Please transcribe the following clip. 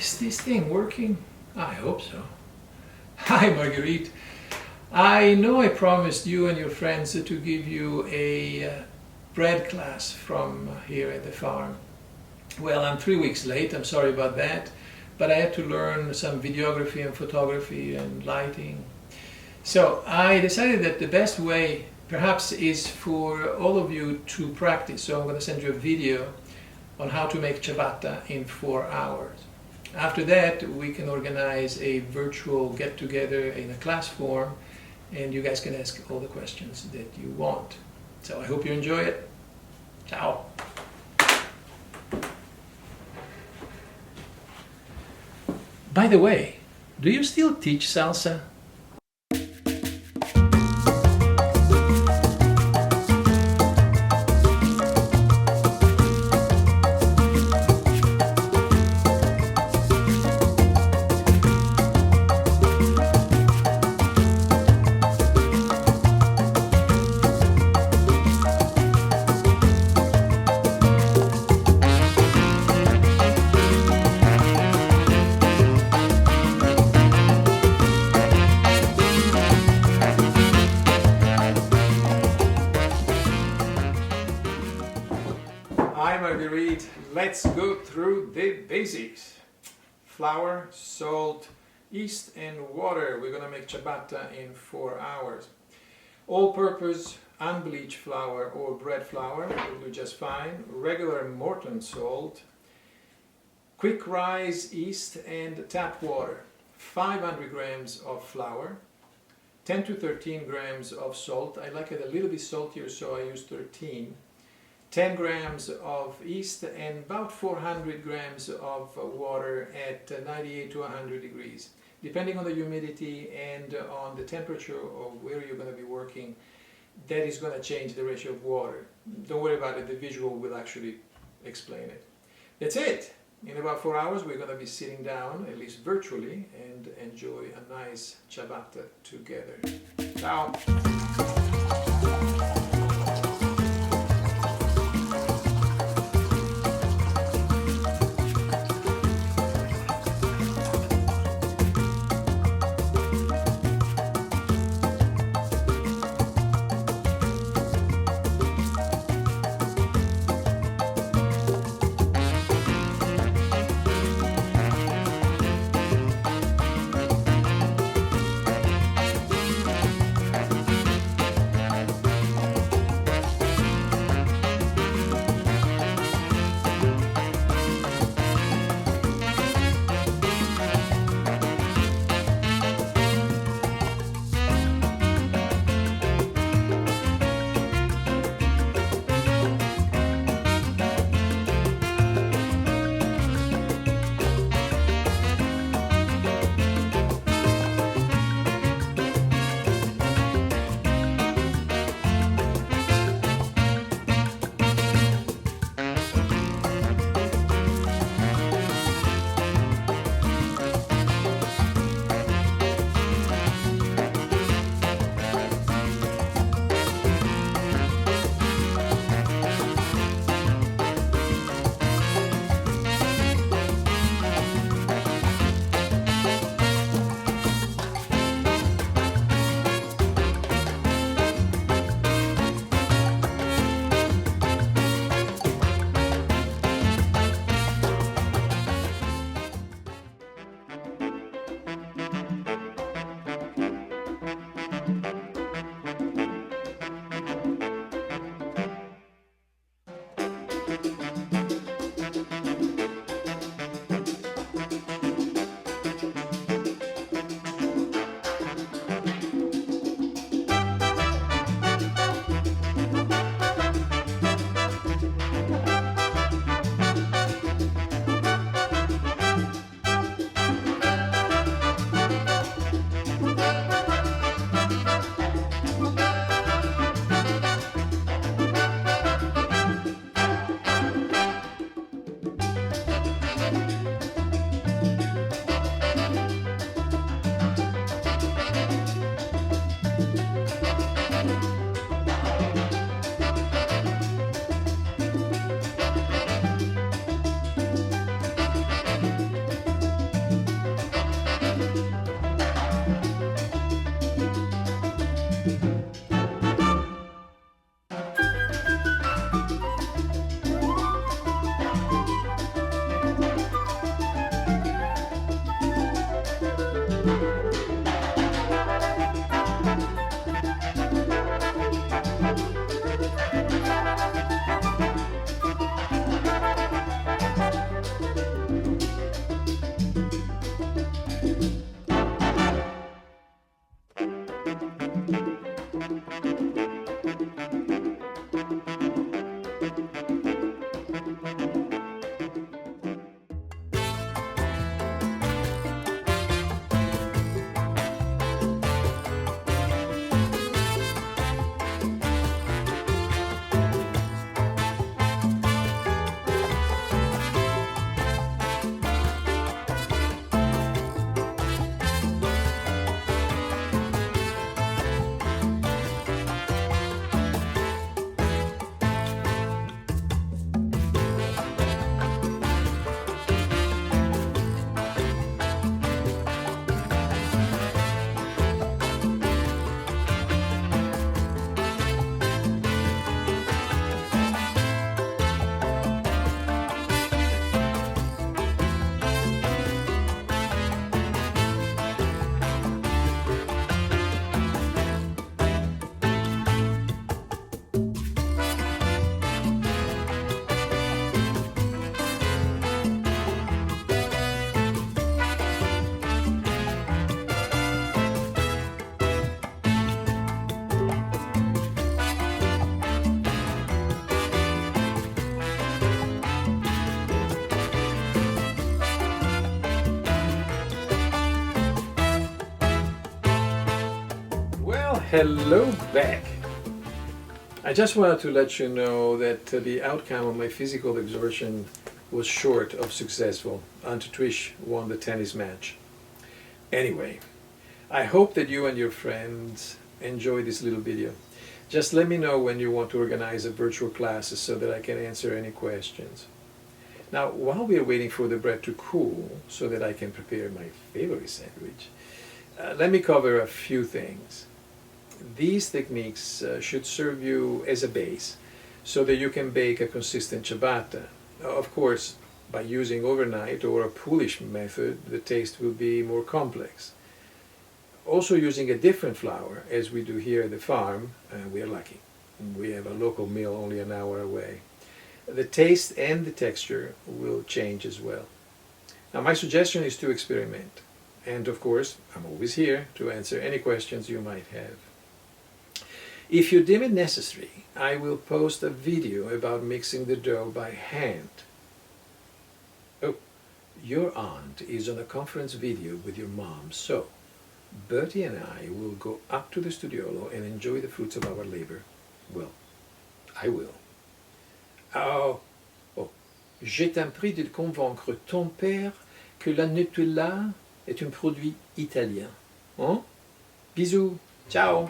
Is this thing working? I hope so. Hi Marguerite. I know I promised you and your friends to give you a bread class from here at the farm. Well, I'm 3 weeks late, I'm sorry about that, but I had to learn some videography and photography and lighting. So I decided that the best way perhaps is for all of you to practice. So I'm going to send you a video on how to make ciabatta in 4 hours. After that, we can organize a virtual get-together in a class form, and you guys can ask all the questions that you want. So I hope you enjoy it. Ciao! By the way, do you still teach salsa? Hi Marguerite, let's go through the basics. Flour, salt, yeast and water. We're going to make ciabatta in 4 hours. All-purpose unbleached flour or bread flour will do just fine. Regular Morton salt, quick rise yeast and tap water. 500 grams of flour, 10 to 13 grams of salt. I like it a little bit saltier, so I use 13. 10 grams of yeast and about 400 grams of water at 98 to 100 degrees. Depending on the humidity and on the temperature of where you're going to be working, that is going to change the ratio of water. Don't worry about it, the visual will actually explain it. That's it! In about 4 hours we're going to be sitting down, at least virtually, and enjoy a nice ciabatta together. Ciao! Hello back. I just wanted to let you know that the outcome of my physical exertion was short of successful. Aunt Trish won the tennis match. Anyway, I hope that you and your friends enjoy this little video. Just let me know when you want to organize a virtual class so that I can answer any questions. Now, while we are waiting for the bread to cool so that I can prepare my favorite sandwich, let me cover a few things. These techniques should serve you as a base so that you can bake a consistent ciabatta. Of course, by using overnight or a Polish method, the taste will be more complex. Also, using a different flour, as we do here at the farm, we are lucky. We have a local mill only an hour away. The taste and the texture will change as well. Now, my suggestion is to experiment. And of course, I'm always here to answer any questions you might have. If you deem it necessary, I will post a video about mixing the dough by hand. Oh, your aunt is on a conference video with your mom, so Bertie and I will go up to the studiolo and enjoy the fruits of our labor. Well, I will. Oh, je t'en prie de convaincre ton père que la Nutella est un produit italien. Hein? Bisous, ciao!